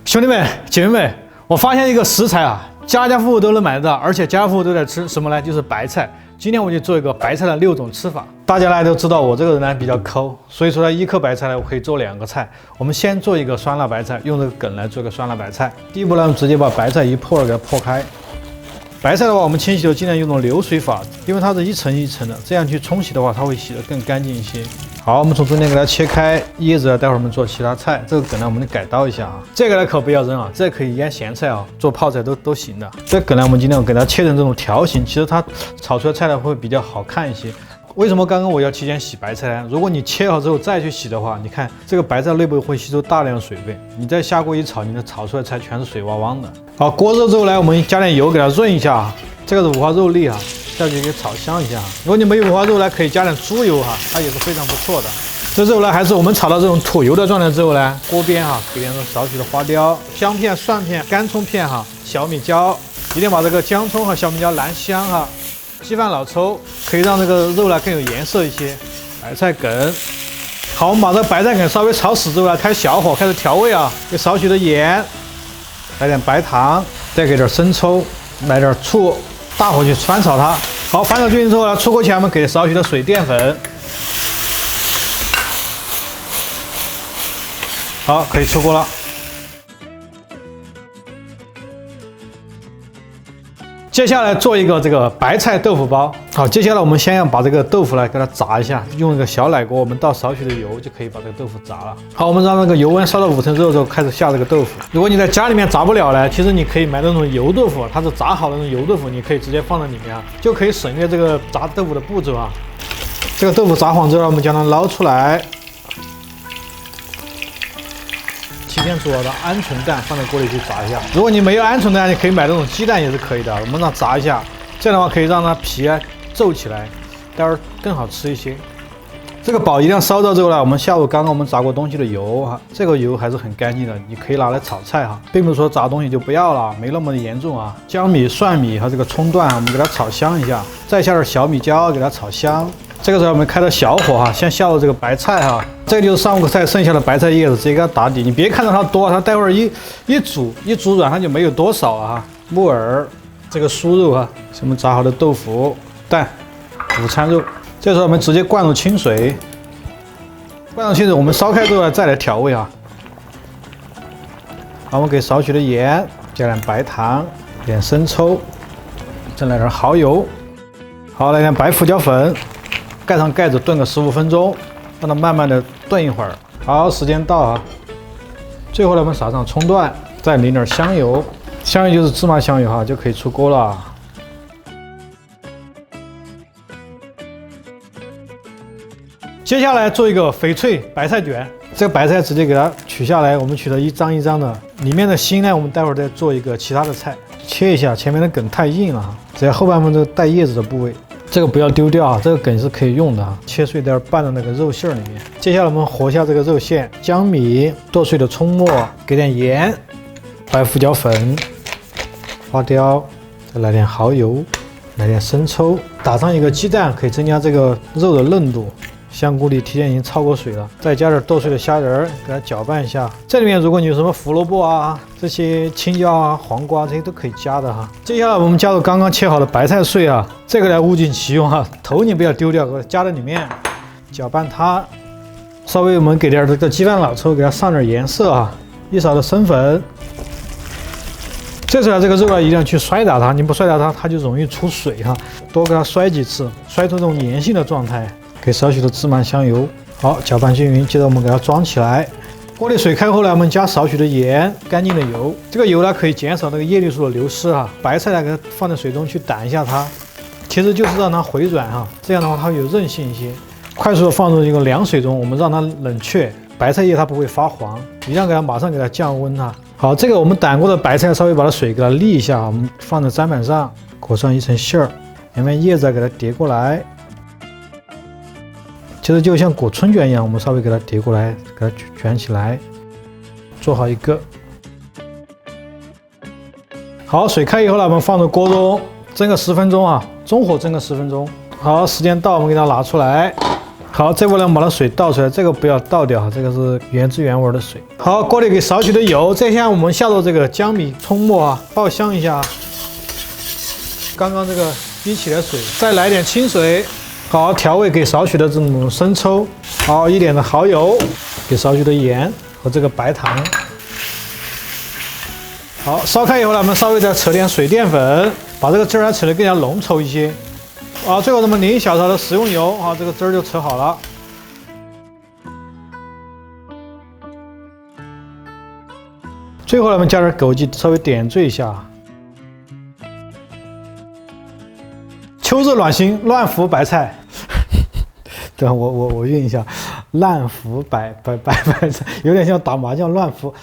兄弟们、姐妹们，我发现一个食材啊，家家户户都能买得到，而且家家户户都在吃什么呢？就是白菜。今天我就做一个白菜的6种吃法。大家呢都知道我这个人呢比较抠，所以说呢1颗白菜呢我可以做2个菜。我们先做一个酸辣白菜，用这个梗来做一个酸辣白菜。第一步呢，我们直接把白菜一破给它破开。白菜的话，我们清洗的尽量用那种流水法，因为它是一层一层的，这样去冲洗的话，它会洗得更干净一些。好，我们从中间给它切开叶子，待会儿我们做其他菜。这个梗呢，我们改刀一下啊，这个呢可不要扔啊，这个可以腌咸菜啊，做泡菜都行的。这个梗呢，我们尽量给它切成这种条形，其实它炒出来菜呢会比较好看一些。为什么刚刚我要提前洗白菜呢？如果你切好之后再去洗的话，你看这个白菜内部会吸收大量水分，你再下锅一炒，你的炒出来菜全是水汪汪的。好，锅热之后呢，我们加点油给它润一下啊。这个是五花肉粒啊，下去给炒香一下。如果你没有五花肉呢，可以加点猪油哈，它也是非常不错的。这时候呢，还是我们炒到这种吐油的状态之后呢，锅边哈给点少许的花雕、姜片、蒜片、干葱片哈、小米椒，一定把这个姜葱和小米椒燃香哈。鸡饭老抽可以让这个肉呢更有颜色一些。白菜梗，好，我们把这个白菜梗稍微炒死之后呢，开小火开始调味啊，给少许的盐，来点白糖，再给点生抽，来点醋，大火去翻炒它。好，翻炒均匀之后呢，出锅前我们给少许的水淀粉。好，可以出锅了。接下来做一个这个白菜豆腐包。好，接下来我们先要把这个豆腐呢给它炸一下，用一个小奶锅，我们倒少许的油就可以把这个豆腐炸了。好，我们让那个油温烧到5成热之后开始下这个豆腐。如果你在家里面炸不了呢，其实你可以买那种油豆腐，它是炸好的那种油豆腐，你可以直接放在里面啊，就可以省略这个炸豆腐的步骤啊。这个豆腐炸黄之后，我们将它捞出来。提前煮好的鹌鹑蛋放在锅里去炸一下。如果你没有鹌鹑蛋，你可以买那种鸡蛋也是可以的。我们让它炸一下，这样的话可以让它皮皱起来，待会儿更好吃一些。这个煲一定烧到之后呢，我们下午刚刚我们炸过东西的油哈，这个油还是很干净的，你可以拿来炒菜哈，并不是说炸东西就不要了，没那么严重啊。姜米、蒜米和这个葱段，我们给它炒香一下，再下点小米椒给它炒香。这个时候我们开到小火哈，先下入这个白菜哈，这个就是上午菜剩下的白菜叶子，直接给它打底。你别看到它多，它待会儿一煮软，它就没有多少了哈。木耳，这个酥肉哈，是我们炸好的豆腐、蛋、午餐肉。这时候我们直接灌入清水，我们烧开之后呢，再来调味啊。好，我们给少许的盐，加点白糖，点生抽，再来点蚝油，好，来点白胡椒粉。盖上盖子炖个15分钟，让它慢慢的炖一会儿。好，时间到啊！最后呢，我们撒上葱段，再淋点香油，香油就是芝麻香油哈，就可以出锅了。接下来做一个翡翠白菜卷，这个白菜直接给它取下来，我们取了一张一张的，里面的心呢，我们待会儿再做一个其他的菜，切一下，前面的梗太硬了，只要后半部这个带叶子的部位。这个不要丢掉啊，这个梗是可以用的啊，切碎点拌到那个肉馅里面。接下来我们和下这个肉馅，姜米剁碎的葱末，给点盐，白胡椒粉，花雕，再来点蚝油，来点生抽，打上一个鸡蛋，可以增加这个肉的嫩度。香菇里提前已经焯过水了，再加点剁碎的虾仁儿，给它搅拌一下。这里面如果你有什么胡萝卜啊、这些青椒啊、黄瓜这些都可以加的哈。接下来我们加入刚刚切好的白菜碎啊，这个呢物尽其用哈，头你不要丢掉，给它加在里面，搅拌它。稍微我们给点这个鸡饭老抽，给它上点颜色啊，一勺的生粉。这时候这个肉啊一定要去摔打它，你不摔打它，它就容易出水哈，多给它摔几次，摔出这种粘性的状态。给少许的芝麻香油，好，搅拌均匀。接着我们给它装起来。锅里水开后呢，我们加少许的盐，干净的油。这个油呢可以减少那个叶绿素的流失哈。白菜呢给它放在水中去掸一下它，其实就是让它回软哈，这样的话它会有韧性一些。快速的放入一个凉水中，我们让它冷却，白菜叶它不会发黄，一样给它马上给它降温哈。好，这个我们掸过的白菜稍微把它水给它沥一下，我们放在砧板上，裹上一层馅儿，两面叶子给它叠过来。其实就像裹春卷一样，我们稍微给它叠过来，给它卷起来，做好一个。好，水开以后呢，我们放入锅中蒸个10分钟啊，中火蒸个10分钟。好，时间到，我们给它拿出来。好，这波呢，我们把它水倒出来，这个不要倒掉哈，这个是原汁原味的水。好，锅里给少许的油，这下我们下入这个江米、葱末啊，爆香一下。刚刚这个逼起来水，再来点清水。好，调味给少许的这种生抽，好一点的蚝油，给少许的盐和这个白糖。好，烧开以后呢，我们稍微再扯点水淀粉，把这个汁儿扯得更加浓稠一些。好，最后我们淋一小勺的食用油，好，这个汁儿就扯好了。最后呢，我们加点枸杞，稍微点缀一下。秋日暖心，乱浮白菜。对，我运一下，乱浮白菜，有点像打麻将乱浮。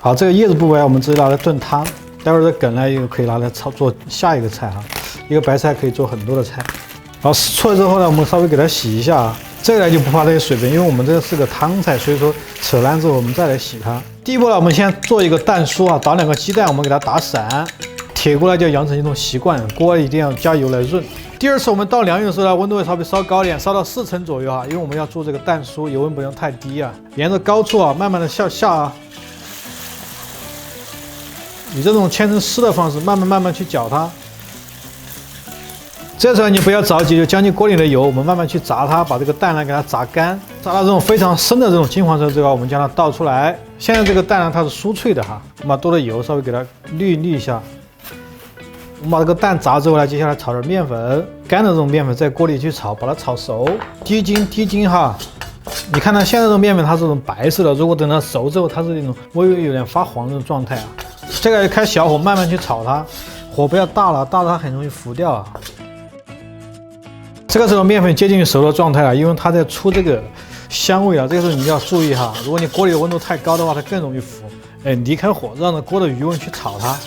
好，这个叶子部位我们直接拿来炖汤，待会儿这梗呢又可以拿来做下一个菜哈。一个白菜可以做很多的菜。好，出来之后呢，我们稍微给它洗一下。这个呢就不怕这些水分，因为我们这个是个汤菜，所以说扯烂之后我们再来洗它。第一步呢，我们先做一个蛋酥啊，打2个鸡蛋，我们给它打散。铁锅呢就要养成一种习惯，锅一定要加油来润。第二次我们倒凉油的时候呢，温度会稍微烧高一点，烧到4成左右啊，因为我们要做这个蛋酥，油温不能太低啊。沿着高处啊，慢慢的下啊，以这种千层丝的方式，慢慢去搅它。这时候你不要着急，就将进锅里的油，我们慢慢去炸它，把这个蛋呢给它炸干，炸到这种非常深的这种金黄色之后，我们将它倒出来。现在这个蛋呢它是酥脆的哈，我们把多的油稍微给它滤一下。我们把这个蛋炸之后呢，接下来炒点面粉，干的这种面粉在锅里去炒，把它炒熟，低筋哈。你看它现在这种面粉它是这种白色的，如果等它熟之后，它是那种微微有点发黄的这种状态啊。这个开小火慢慢去炒它，火不要大了，大了它很容易糊掉啊。这个时候面粉接近于熟的状态了，因为它在出这个香味啊，这个时候你要注意哈，如果你锅里的温度太高的话，它更容易糊。离开火，让着锅的余温去炒它。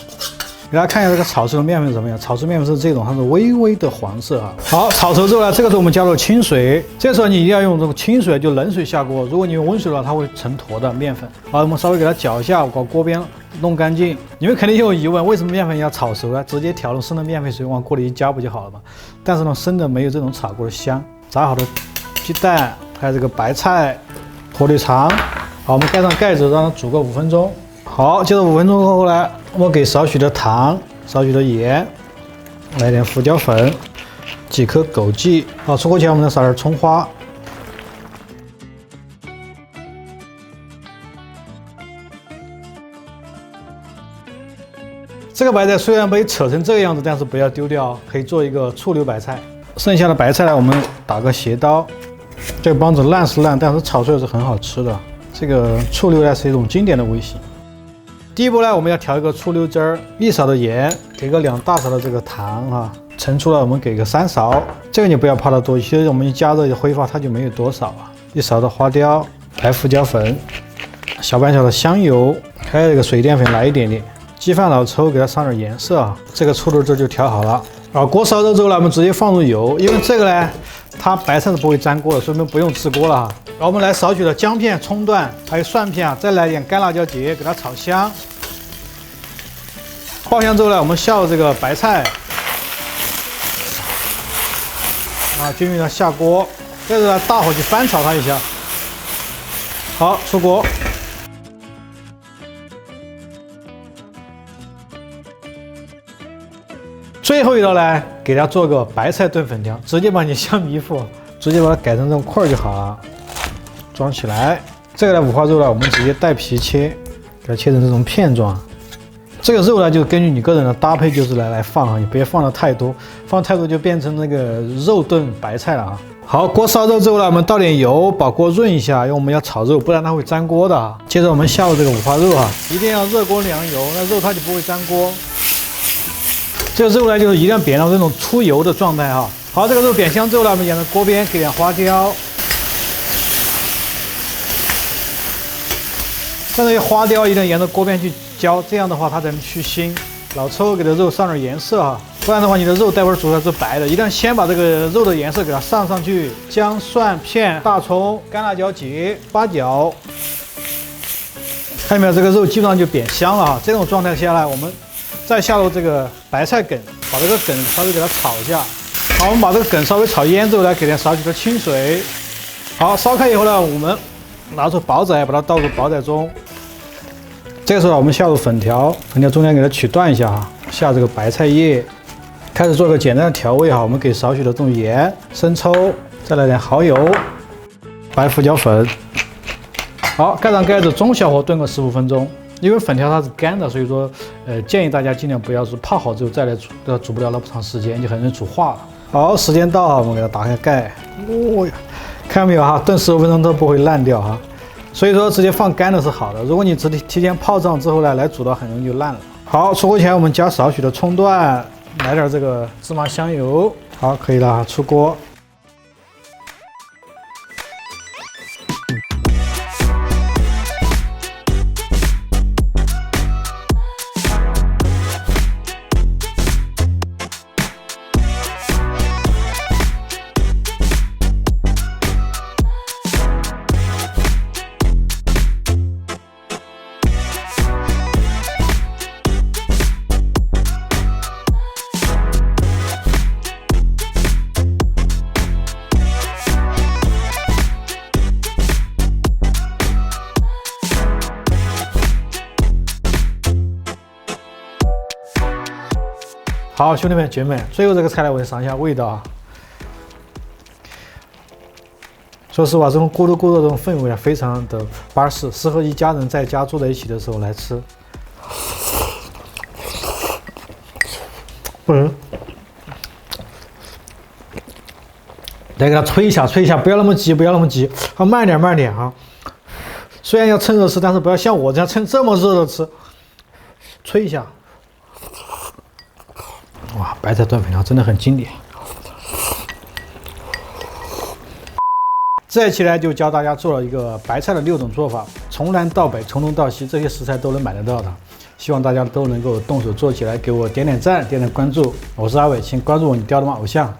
给大家看一下这个炒出的面粉是什么样，炒出面粉是这种，它是微微的黄色啊。好，炒熟之后呢，这个时候我们加入清水，这时候你一定要用这种清水，就冷水下锅。如果你用温水的话，它会成坨的面粉。好，我们稍微给它搅一下，把锅边弄干净。你们肯定有疑问，为什么面粉要炒熟呢？直接调入生的面粉水往锅里一加不就好了吗？但是呢，生的没有这种炒过的香。炸好的鸡蛋，还有这个白菜、火腿肠。好，我们盖上盖子，让它煮个5分钟。好，接着5分钟过后呢，我们给少许的糖，少许的盐，来点胡椒粉，几颗枸杞。好，出锅前我们再撒点葱花。这个白菜虽然被扯成这个样子，但是不要丢掉，可以做一个醋溜白菜。剩下的白菜呢，我们打个斜刀。这个帮子烂是烂，但是炒出来是很好吃的。这个醋溜呢是一种经典的味型。第一步呢，我们要调一个醋溜汁儿，1勺的盐，给个2大勺的这个糖哈，盛出来我们给个3勺，这个你不要怕它多，其实我们一加热挥发它就没有多少啊。1勺的花雕、白胡椒粉，小半勺的香油，还有这个水淀粉来一点点，鸡饭老抽给它上点颜色啊，这个醋溜汁就调好了。锅烧热之后呢，我们直接放入油，因为这个呢，它白菜是不会粘锅的，所以我们不用制锅了哈。然后我们来少许的姜片、葱段，还有蒜片啊，再来点干辣椒节，给它炒香。爆香之后呢，我们下入这个白菜，均匀的下锅，接着大火去翻炒它一下。好，出锅。最后一道呢，给大家做个白菜炖粉条，直接把你香米糊，直接把它改成这种块就好了。装起来，这个呢五花肉呢，我们直接带皮切，给它切成这种片状。这个肉呢，就根据你个人的搭配，就是来放啊，你别放的太多，放太多就变成那个肉炖白菜了啊。好，锅烧热之后呢，我们倒点油，把锅润一下，因为我们要炒肉，不然它会粘锅的。接着我们下入这个五花肉啊，一定要热锅凉油，那肉它就不会粘锅。这个肉呢，就是一定要煸到这种出油的状态哈。好，这个肉煸香之后呢，我们沿着锅边给点花雕。这些花雕一定要沿着锅边去浇，这样的话它才能去腥。老抽给这肉上点颜色啊，不然的话你的肉待会儿煮出来是白的。一定要先把这个肉的颜色给它上去。姜、蒜片、大葱、干辣椒节、八角，看见没有？这个肉基本上就煸香了哈。这种状态下来，我们再下入这个白菜梗，把这个梗稍微给它炒一下。好，我们把这个梗稍微炒腌之后呢，给点少许的清水。好，烧开以后呢，我们拿出煲仔，把它倒入煲仔中。这个时候我们下入粉条，粉条中间给它取断一下哈，下这个白菜叶，开始做个简单的调味哈。我们给少许的这种盐、生抽，再来点蚝油、白胡椒粉。好，盖上盖子，中小火炖个15分钟。因为粉条它是干的，所以说建议大家尽量不要是泡好之后再来煮，这煮不了那么长时间，就很容易煮化了。好，时间到哈，我们给它打开盖。哦呀，看到没有哈，炖15分钟都不会烂掉哈。所以说直接放干的是好的，如果你提前泡上之后呢，来煮的很容易就烂了。好，出锅前我们加少许的葱段，来点这个芝麻香油。好，可以了，出锅。好，兄弟们姐妹们，最后这个菜呢，我尝一下味道啊。说实话，这种咕噜咕噜的这种氛围啊，非常的巴适，适合一家人在家坐在一起的时候来吃。来给它吹一下，吹一下，不要那么急，不要那么急，好，慢点，慢点啊。虽然要趁热吃，但是不要像我这样趁这么热的吃。吹一下。哇，白菜炖粉条真的很经典。这一期呢，就教大家做了一个白菜的6种做法，从南到北，从东到西，这些食材都能买得到的。希望大家都能够动手做起来，给我点点赞，点点关注。我是阿伟，请关注我，你钓的吗？偶像。